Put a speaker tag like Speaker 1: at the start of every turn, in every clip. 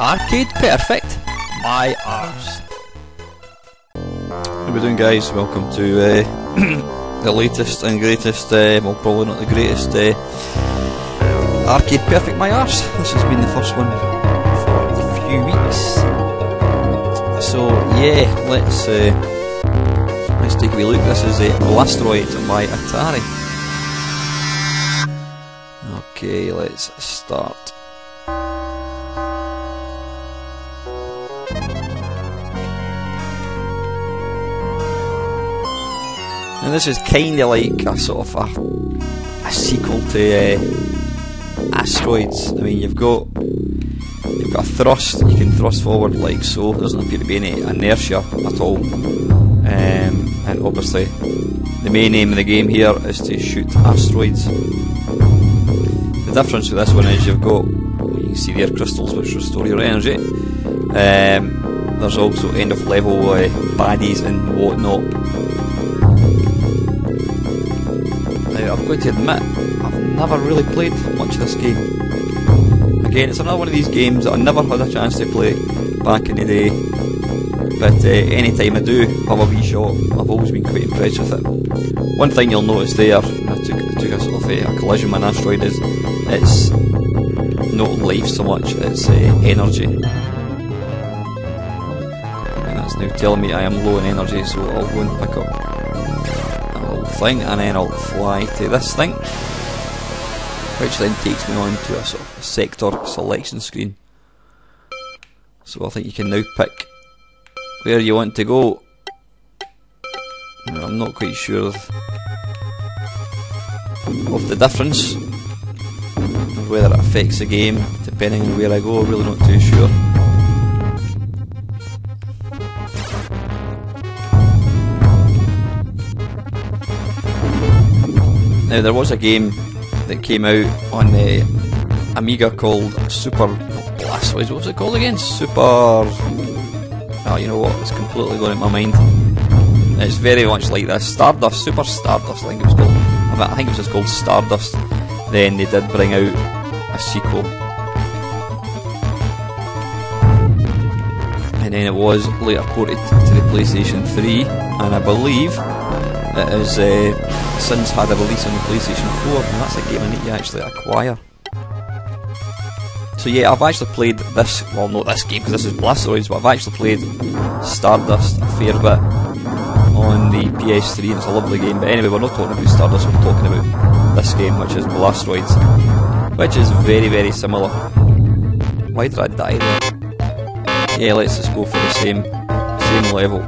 Speaker 1: Arcade Perfect, my arse. How we doing, guys? Welcome to the latest and greatest, well, probably not the greatest, Arcade Perfect, my arse. This has been the first one for a few weeks. So yeah, let's take a wee look. This is Blasteroids by Atari. Okay, let's start. And this is kinda like a sort of a sequel to Asteroids. I mean, you've got a thrust. You can thrust forward like so. There doesn't appear to be any inertia at all. And obviously, the main aim of the game here is to shoot asteroids. The difference with this one is you've got, you can see there, crystals which restore your energy. There's also end of level baddies and whatnot. Now, I've got to admit, I've never really played much of this game. Again, it's another one of these games that I never had a chance to play back in the day. But any time I do have a wee shot, I've always been quite impressed with it. One thing you'll notice there, when I took a sort of a collision with an asteroid, is it's not life so much, it's energy. And that's now telling me I am low in energy, so I'll go and pick up a little thing, and then I'll fly to this thing, which then takes me on to a sort of sector selection screen. So I think you can now pick where you want to go. I'm not quite sure of the difference, or whether it affects the game depending on where I go. I'm really not too sure. Now, there was a game that came out on the Amiga called Super Blasteroids. What was it called again? Super... Oh, you know what? It's completely gone out of my mind. It's very much like this. Stardust, Super Stardust, I think it was called. I think it was just called Stardust. Then they did bring out a sequel, and then it was later ported to the PlayStation 3, and I believe it has since had a release on the PlayStation 4, and that's a game I need to actually acquire. So yeah, I've actually played this, well, not this game because this is Blasteroids, but I've actually played Stardust a fair bit on the PS3, and it's a lovely game. But anyway, we're not talking about Stardust, we're talking about this game, which is Blasteroids, which is very, very similar. Why did I die there? Yeah, let's just go for the same level.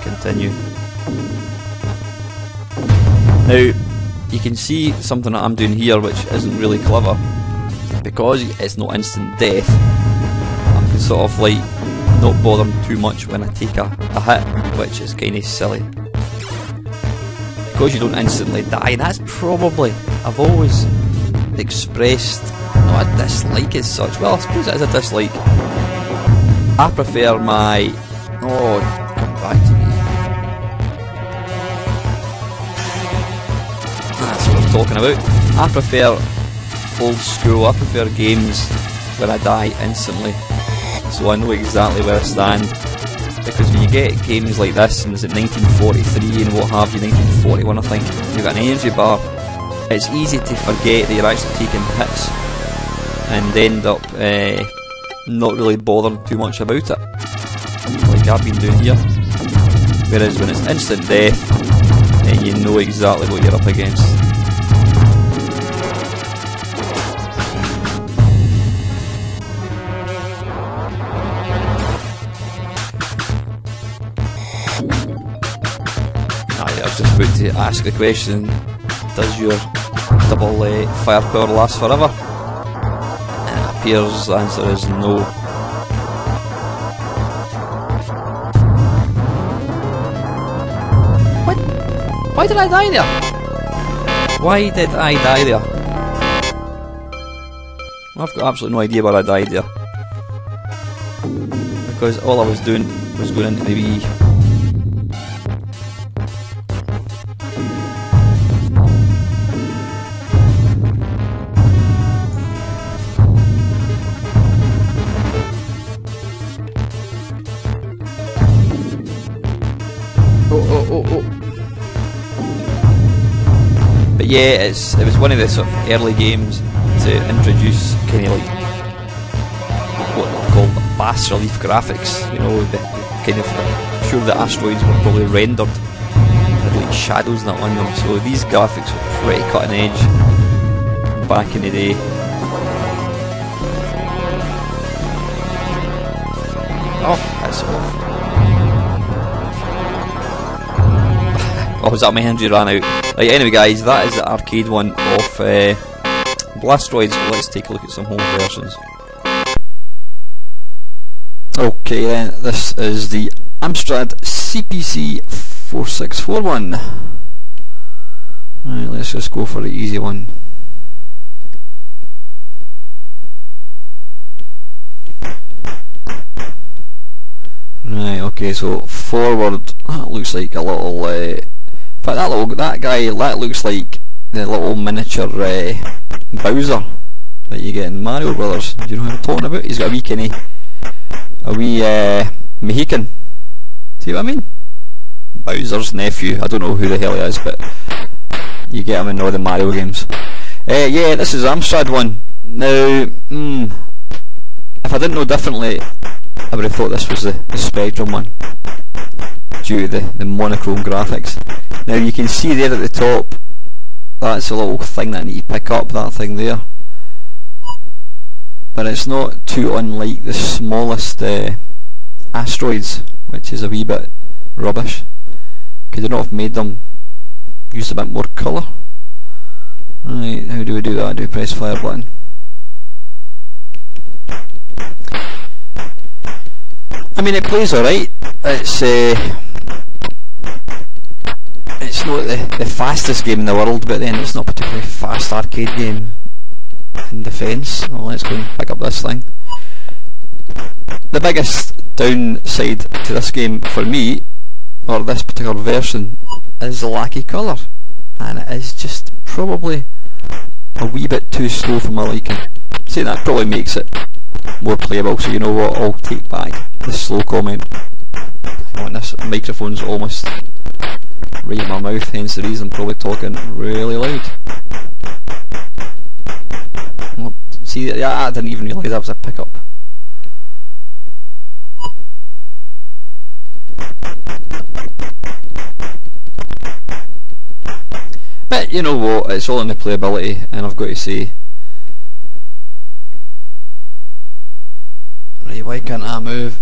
Speaker 1: Continue. Now, you can see something that I'm doing here which isn't really clever. Because it's not instant death, I'm sort of like not bothering too much when I take a hit, which is kind of silly. Because you don't instantly die, that's probably, I've always expressed not a dislike as such. Well, I suppose it is a dislike. I prefer my... Oh, come back to me. That's what I'm talking about. I prefer old school. I prefer games where I die instantly, so I know exactly where I stand. Because when you get games like this, and is it 1943 and what have you, 1941 I think, you've got an energy bar, it's easy to forget that you're actually taking hits and end up not really bothering too much about it, like I've been doing here. Whereas when it's instant death, then you know exactly what you're up against. I was just about to ask the question, does your double firepower last forever? And it appears the answer is no. What? Why did I die there? Why did I die there? I've got absolutely no idea why I died there. Because all I was doing was going into the wee... But yeah, it was one of the sort of early games to introduce kind of like what they call bas relief graphics. You know, the kind of, I'm sure the asteroids were probably rendered, had like shadows and that on them. So these graphics were pretty cutting edge back in the day. Oh, that's off. Oh, was that my energy ran out? Right, anyway guys, that is the arcade one of Blasteroids. Let's take a look at some home versions. Okay then, this is the Amstrad CPC 4641. Right, let's just go for the easy one. Right, okay, so forward, that looks like a little, in fact that guy, that looks like the little miniature Bowser that you get in Mario Brothers. Do you know what I'm talking about? He's got a wee kinny, a wee Mohican. See what I mean? Bowser's nephew. I don't know who the hell he is, but you get him in all the Mario games. Yeah, this is Amstrad one. Now, if I didn't know differently, I would have thought this was the Spectrum one, due to the monochrome graphics. Now you can see there at the top, that's a little thing that I need to pick up, that thing there. But it's not too unlike the smallest asteroids, which is a wee bit rubbish. Could they not have made them use a bit more colour? Right, how do we do that? Do we press fire button? I mean, it plays alright. It's not the fastest game in the world, but then it's not a particularly fast arcade game in defence. Well, let's go and pick up this thing. The biggest downside to this game for me, or this particular version, is the lack of colour, and it is just probably a wee bit too slow for my liking. See, that probably makes it more playable, so you know what, I'll take back the slow comment. Hang on, this microphone's almost right in my mouth, hence the reason I'm probably talking really loud. Well, see, I didn't even realise that was a pickup. But you know what, it's all in the playability, and I've got to say, right, why can't I move?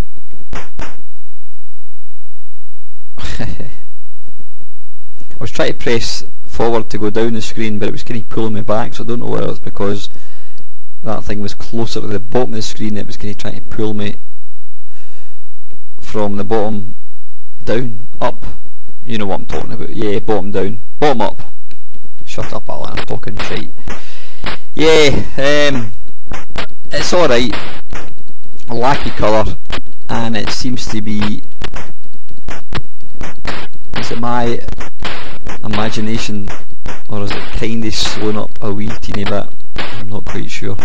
Speaker 1: I was trying to press forward to go down the screen, but it was kind of pulling me back, so I don't know whether it's because that thing was closer to the bottom of the screen, it was kind of trying to pull me from the bottom down, up. You know what I'm talking about. Yeah, bottom down, bottom up. Shut up, Alan, I'm talking shite. Yeah, it's alright. Lack of colour, and it seems to be, is it my imagination, or is it kinda slowing up a wee teeny bit? I'm not quite sure.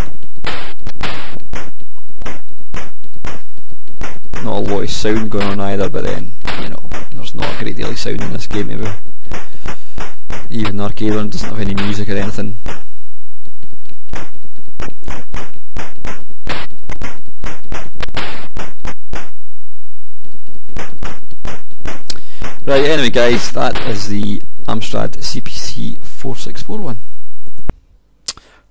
Speaker 1: Not a lot of sound going on either, but then, you know, there's not a great deal of sound in this game maybe. Even the arcade one doesn't have any music or anything. Right, anyway guys, that is the Amstrad CPC 4641.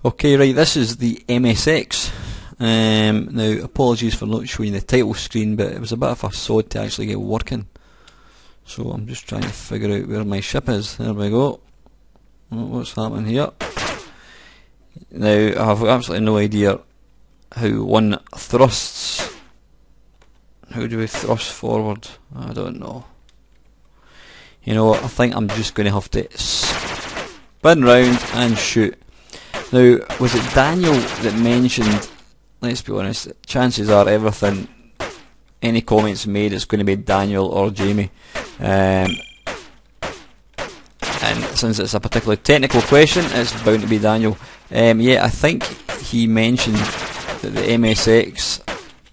Speaker 1: Okay, right, this is the MSX. Now, apologies for not showing the title screen, but it was a bit of a sod to actually get working. So I'm just trying to figure out where my ship is. There we go. What's happening here? Now, I have absolutely no idea how one thrusts. How do we thrust forward? I don't know. You know what, I think I'm just going to have to spin round and shoot. Now, was it Daniel that mentioned, let's be honest, chances are everything, any comments made, it's going to be Daniel or Jamie. And since it's a particularly technical question, it's bound to be Daniel. Yeah, I think he mentioned that the MSX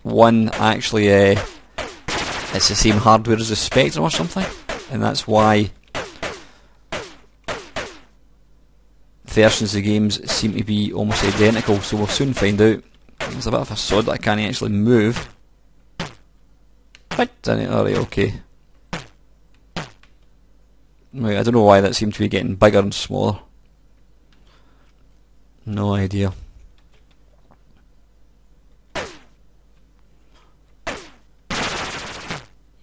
Speaker 1: one actually, it's the same hardware as the Spectrum or something. and that's why versions of games seem to be almost identical, so we'll soon find out. There's a bit of a sod that I can't actually move. Right, alright, okay. Right, I don't know why that seemed to be getting bigger and smaller. No idea.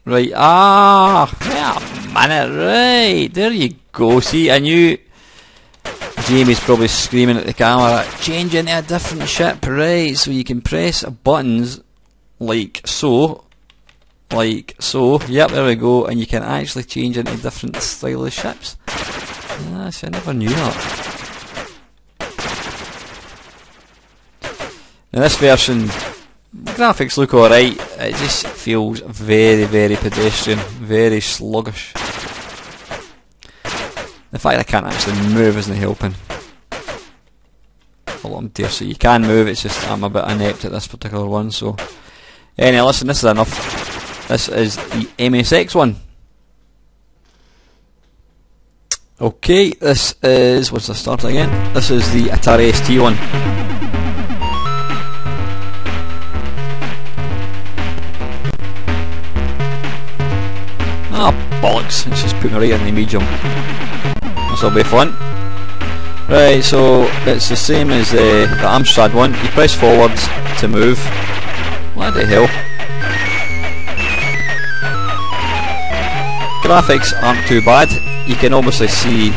Speaker 1: Right, wait a minute, right, there you go. See, I knew Jamie's probably screaming at the camera, change into a different ship, right, so you can press buttons like so, yep, there we go, and you can actually change into different style of ships. See, I never knew that. Now this version, the graphics look alright, it just feels very, very pedestrian, very sluggish. The fact I can't actually move isn't helping. Well, I'm dear, so you can move, it's just I'm a bit inept at this particular one, so... Anyway, listen, this is enough. This is the MSX one. Okay, this is... what's the start again? This is the Atari ST one. Ah, bollocks, it's just put me right in the medium. This'll be fun. Right, so it's the same as the Amstrad one. You press forwards to move. What the hell? Graphics aren't too bad. You can obviously see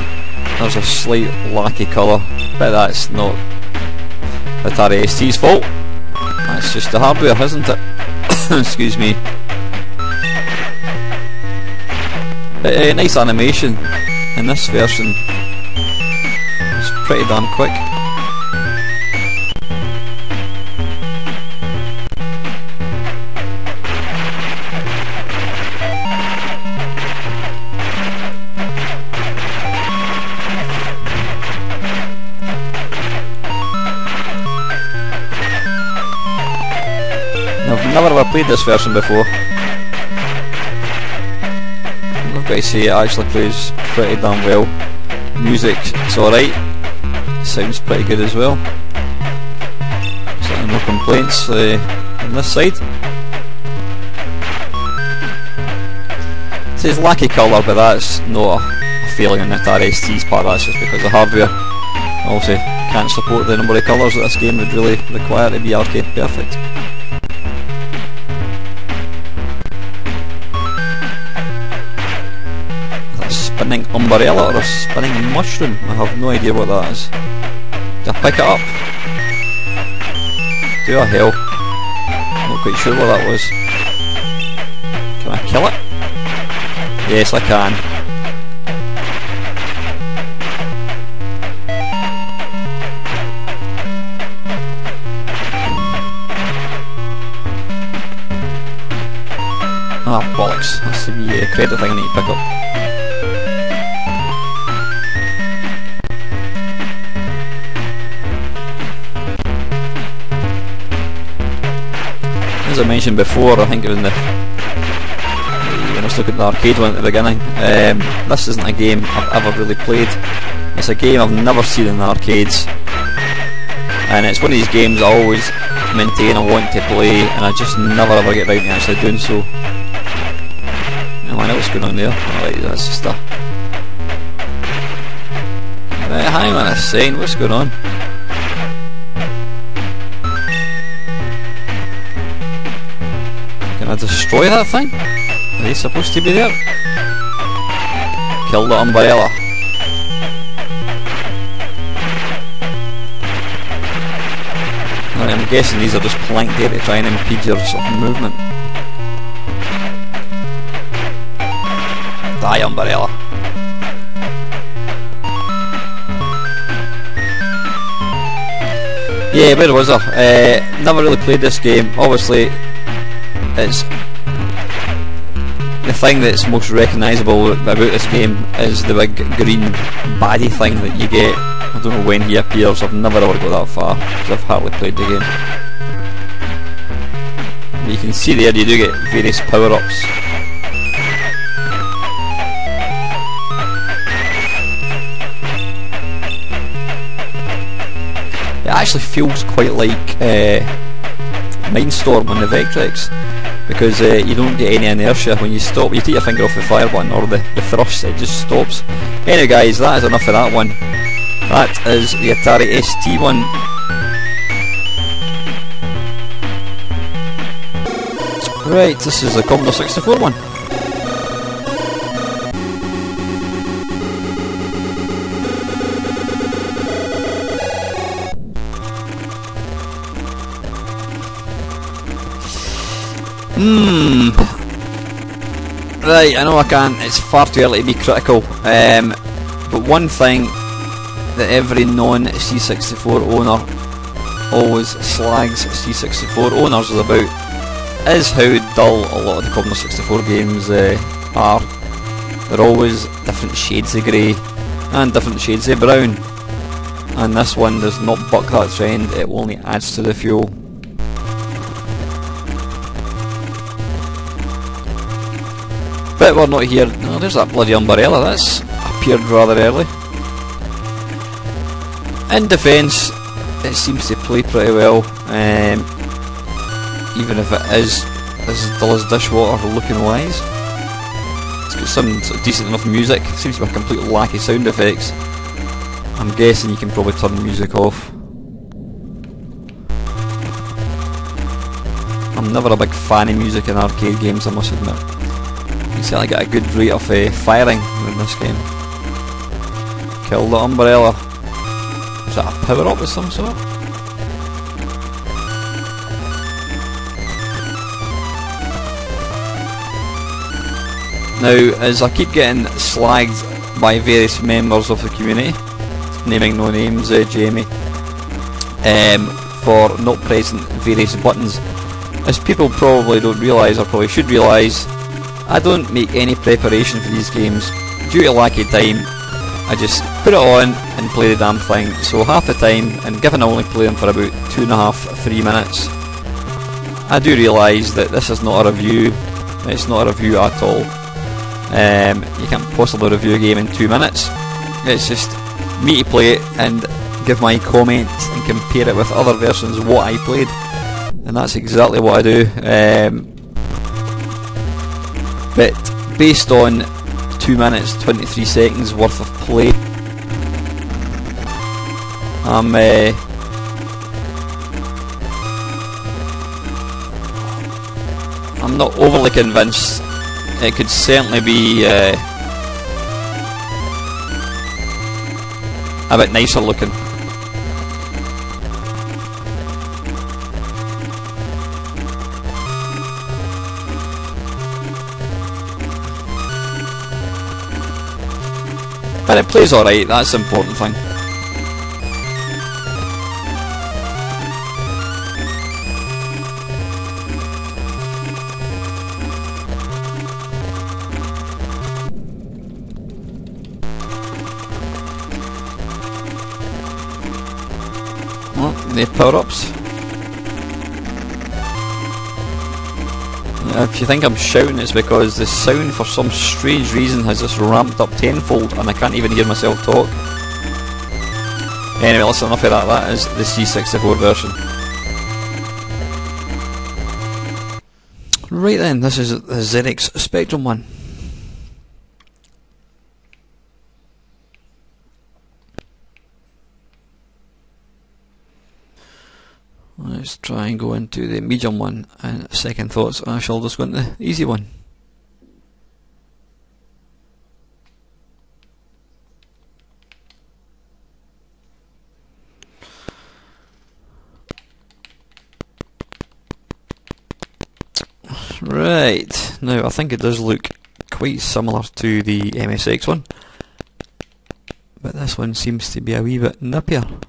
Speaker 1: there's a slight lacky colour, but that's not Atari ST's fault. That's just the hardware, isn't it? Excuse me. But, nice animation in this version. It's pretty damn quick. I've never ever played this version before. I've got to say, it actually plays pretty damn well. Music's alright, sounds pretty good as well. Certainly no complaints on this side. It says lacky colour, but that's not a failing on the Atari ST's part, that's just because the hardware obviously can't support the number of colours that this game would really require to be arcade perfect. Spinning umbrella or a spinning mushroom? I have no idea what that is. Did I pick it up? Do I hell? I'm not quite sure what that was. Can I kill it? Yes, I can. Ah, bollocks. That's the credit thing I need to pick up. As I mentioned before, I think it was when I was looking at the arcade one at the beginning, this isn't a game I've ever really played. It's a game I've never seen in the arcades, and it's one of these games I always maintain I want to play, and I just never ever get around to actually doing so. Oh, I know what's going on there. Alright, that's just a... Right, hang on a second, what's going on? Can I destroy that thing? Are they supposed to be there? Kill the umbrella. I'm guessing these are just planked there to try and impede your sort of movement. Die, umbrella. Yeah, where was I? Never really played this game. Obviously, it's the thing that's most recognisable about this game is the big green baddie thing that you get. I don't know when he appears. I've never ever got that far because I've hardly played the game. But you can see there you do get various power-ups. actually feels quite like Mindstorm on the Vectrex, because you don't get any inertia when you stop. You take your finger off the fire button or the thrust, it just stops. Anyway guys, that is enough of that one. That is the Atari ST one. Right, this is the Commodore 64 one. Right, I know I can't, it's far too early to be critical, but one thing that every non-C64 owner always slags C64 owners about is how dull a lot of the Commodore 64 games are. They're always different shades of grey and different shades of brown, and this one does not buck that trend, it only adds to the fuel. But we're not here. Oh, there's that bloody umbrella, that's appeared rather early. In defence, it seems to play pretty well, even if it is as dull as dishwater looking wise. It's got some sort of decent enough music, it seems to be a complete lack of sound effects. I'm guessing you can probably turn the music off. I'm never a big fan of music in arcade games, I must admit. You certainly get a good rate of firing in this game. Kill the umbrella. Is that a power up of some sort? Now, as I keep getting slagged by various members of the community, naming no names, Jamie, for not pressing various buttons, as people probably don't realise, or probably should realise, I don't make any preparation for these games. Due to lack of time, I just put it on and play the damn thing. So half the time, and given I only play them for about 2.5–3 minutes, I do realise that this is not a review. It's not a review at all. You can't possibly review a game in 2 minutes. It's just me to play it and give my comments and compare it with other versions of what I played, and that's exactly what I do. But based on 2 minutes 23 seconds worth of play, I'm not overly convinced. It could certainly be a bit nicer looking. But it plays alright, that's the important thing. Well, the power-ups. If you think I'm shouting, it's because the sound for some strange reason has just ramped up tenfold and I can't even hear myself talk. Anyway, listen, enough of that. That is the C64 version. Right then, this is the ZX Spectrum one. Let's try and go into the medium one, and second thoughts, I shall just go into the easy one. Right, now I think it does look quite similar to the MSX one, but this one seems to be a wee bit nippier,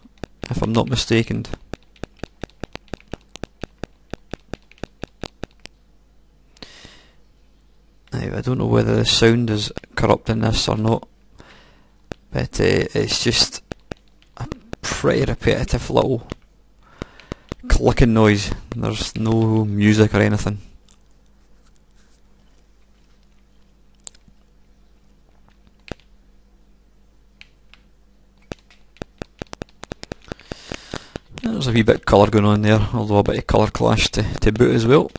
Speaker 1: if I'm not mistaken. Now, I don't know whether the sound is corrupting this or not, but it's just a pretty repetitive little clicking noise. There's no music or anything. There's a wee bit of colour going on there, although a bit of colour clash to boot as well.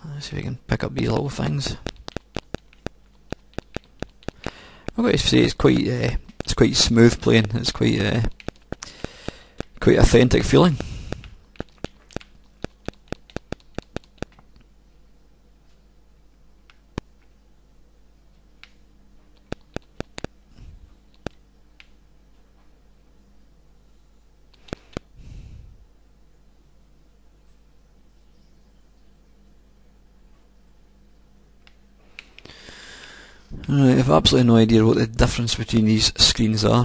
Speaker 1: Let's see if we can pick up these little things. I've got to say it's quite smooth playing. It's quite authentic feeling. Right, I've absolutely no idea what the difference between these screens are.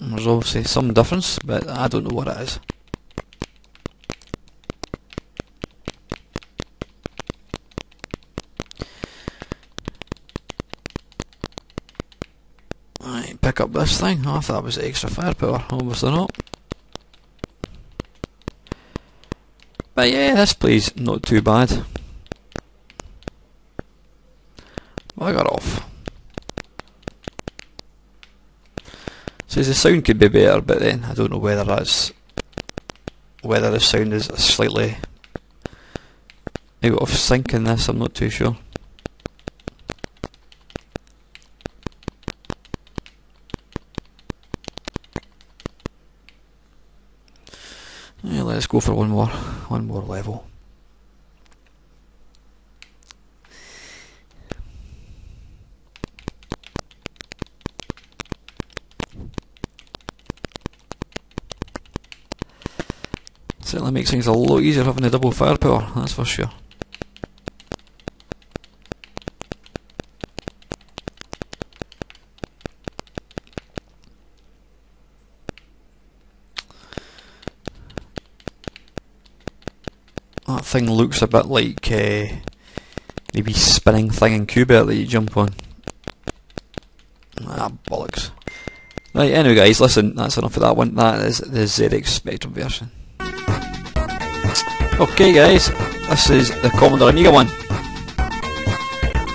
Speaker 1: There's obviously some difference, but I don't know what it is. Right, pick up this thing. Oh, I thought it was extra firepower, obviously not. But yeah, this plays not too bad. I got off. Says the sound could be better, but then I don't know whether the sound is slightly out of sync in this. I'm not too sure. Yeah, let's go for one more level. Certainly makes things a lot easier having the double firepower, that's for sure. That thing looks a bit like maybe spinning thing in Qbert that you jump on. Ah, bollocks. Right, anyway guys, listen, that's enough of that one. That is the ZX Spectrum version. Okay guys, this is the Commodore Amiga one.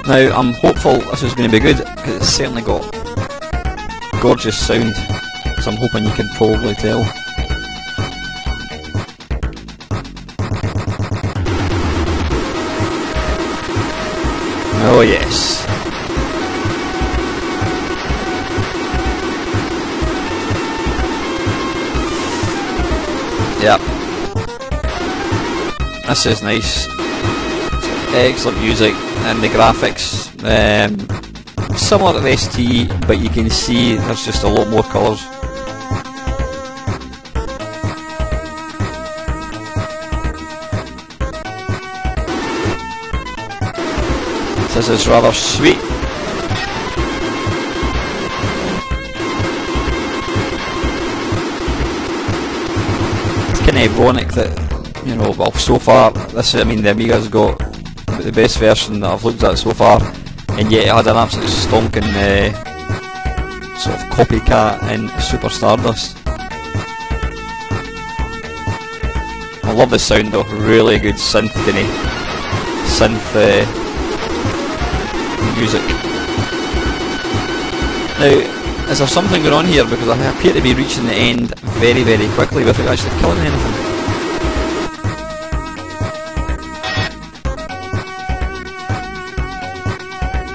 Speaker 1: Now I'm hopeful this is going to be good, because it's certainly got gorgeous sound, so I'm hoping you can probably tell. Oh yes. Yep. This is nice. Excellent music, and the graphics similar to the ST, but you can see there's just a lot more colours. This is rather sweet. It's kind of ironic that, you know, well, so far this, I mean, the Amiga's got the best version that I've looked at so far, and yet it had an absolute stonking sort of copycat in Super Stardust. I love the sound though, really good synth music. Now, is there something going on here, because I appear to be reaching the end very, very quickly without actually killing anything.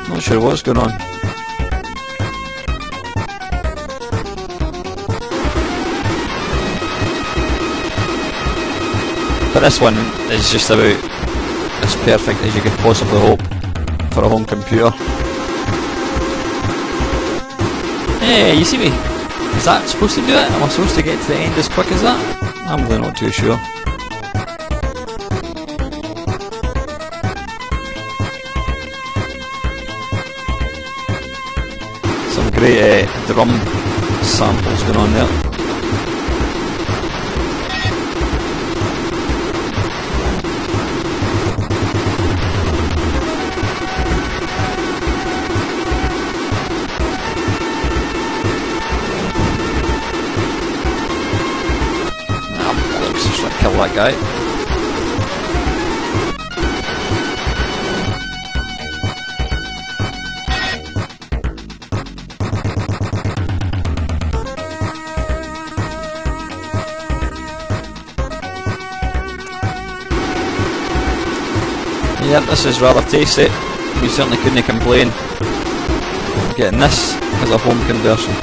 Speaker 1: Not sure what's going on. But this one is just about as perfect as you could possibly hope for a home computer. Hey, you see me? Is that supposed to do it? Am I supposed to get to the end as quick as that? I'm really not too sure. Some great drum samples going on there. Kill that guy. Yep, this is rather tasty. You certainly couldn't complain. Getting this as a home conversion.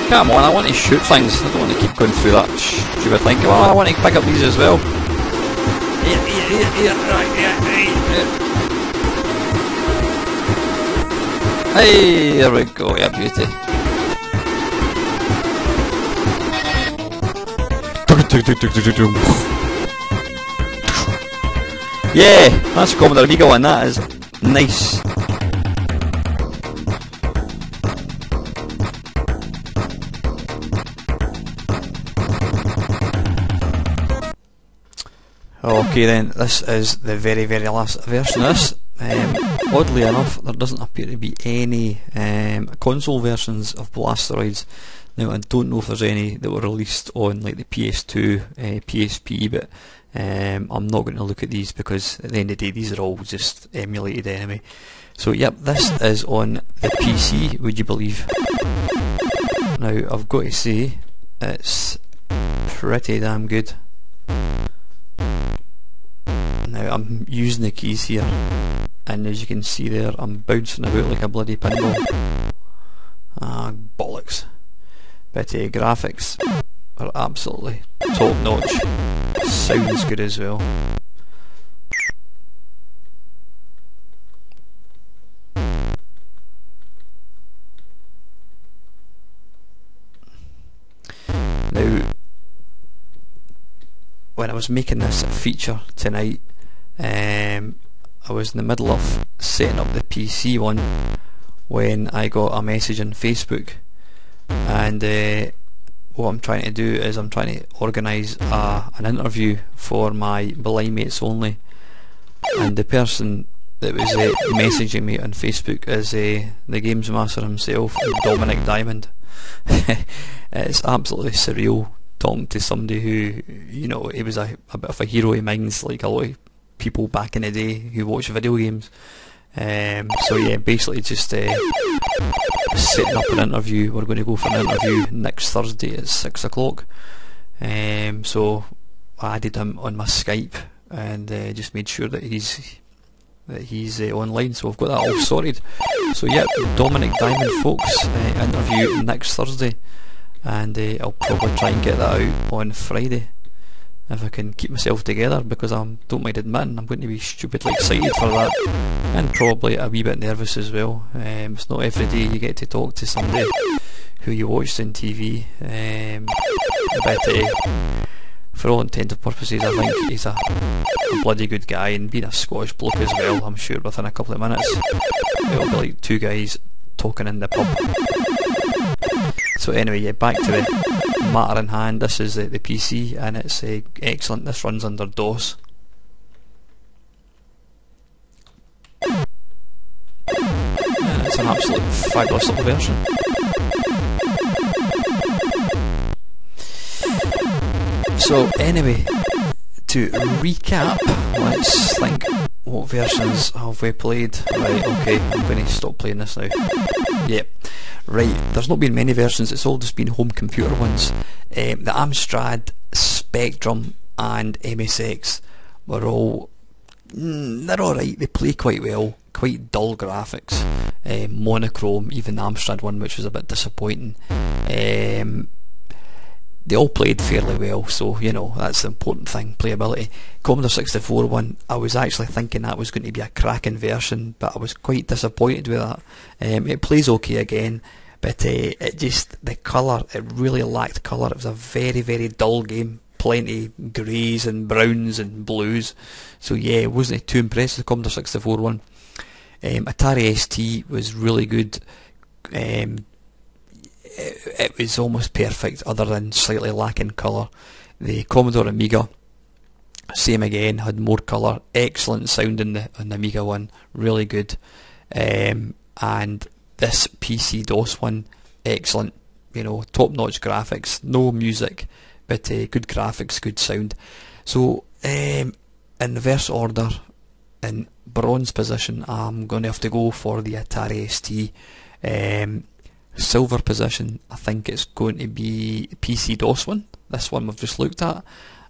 Speaker 1: Come on, I want to shoot things. I don't want to keep going through that stupid thing. Come on, I want to pick up these as well. Hey, there we go. Yeah, beauty. Yeah, that's a Commodore Amiga one. That is nice. Okay then, this is the very last version of this. Oddly enough, there doesn't appear to be any console versions of Blasteroids. Now, I don't know if there's any that were released on like the PS2, PSP, but I'm not going to look at these because at the end of the day these are all just emulated anyway. So yep, this is on the PC, would you believe? Now, I've got to say, it's pretty damn good. Now, I'm using the keys here, and as you can see there, I'm bouncing about like a bloody pinball. Ah, bollocks. But graphics are absolutely top notch. Sounds good as well. Now, when I was making this feature tonight, I was in the middle of setting up the PC one when I got a message on Facebook, and what I'm trying to do is I'm trying to organise an interview for my Blind Mates Only, and the person that was messaging me on Facebook is the Games Master himself, Dominic Diamond. It's absolutely surreal talking to somebody who, you know, he was a bit of a hero of mine, like a lot of people back in the day who watch video games. So yeah, basically just setting up an interview. We're going to go for an interview next Thursday at 6 o'clock. So I added him on my Skype and just made sure that he's online, so I've got that all sorted. So yeah, Dominic Diamond, folks, interview next Thursday, and I'll probably try and get that out on Friday if I can keep myself together, because I don't mind admitting I'm going to be stupidly excited for that, and probably a wee bit nervous as well. It's not every day you get to talk to somebody who you watched on TV, but for all intents and purposes I think he's a bloody good guy, and being a Scottish bloke as well, I'm sure within a couple of minutes it'll be like two guys talking in the pub. So anyway, yeah, back to the matter in hand. This is the PC, and it's excellent. This runs under DOS. And it's an absolute fabulous little version. So anyway, to recap, let's think, what versions have we played? Right, okay, I'm going to stop playing this now. Yep. Right, there's not been many versions, it's all just been home computer ones. The Amstrad, Spectrum and MSX were all, they're alright, they play quite well, quite dull graphics, monochrome, even the Amstrad one, which was a bit disappointing. They all played fairly well, so you know, that's the important thing, playability. Commodore 64 one, I was actually thinking that was going to be a cracking version, but I was quite disappointed with that. It plays okay again, but it just, the colour, it really lacked colour. It was a very dull game, plenty greys and browns and blues, so yeah, I wasn't too impressed with the Commodore 64 one. Atari ST was really good. It was almost perfect other than slightly lacking colour. The Commodore Amiga, same again, had more colour, excellent sound on the Amiga one, really good. And this PC DOS one, excellent, you know, top notch graphics, no music, but good graphics, good sound. So in reverse order, in bronze position, I'm going to have to go for the Atari ST. Silver position, I think it's going to be PC DOS one, this one we've just looked at,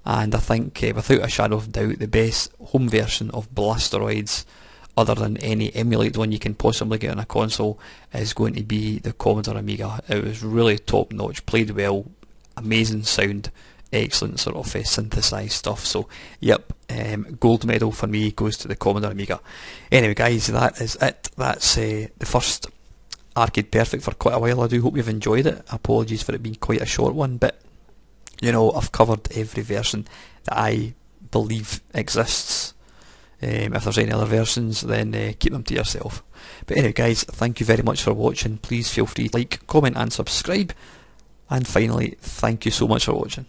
Speaker 1: and I think without a shadow of doubt the best home version of Blasteroids, other than any emulated one you can possibly get on a console, is going to be the Commodore Amiga. It was really top notch, played well, amazing sound, excellent sort of synthesized stuff. So yep, gold medal for me goes to the Commodore Amiga. Anyway guys, that is it. That's the first Arcade Perfect for quite a while. I do hope you've enjoyed it. Apologies for it being quite a short one, but you know, I've covered every version that I believe exists. If there's any other versions, then keep them to yourself. But anyway guys, thank you very much for watching. Please feel free to like, comment and subscribe. And finally, thank you so much for watching.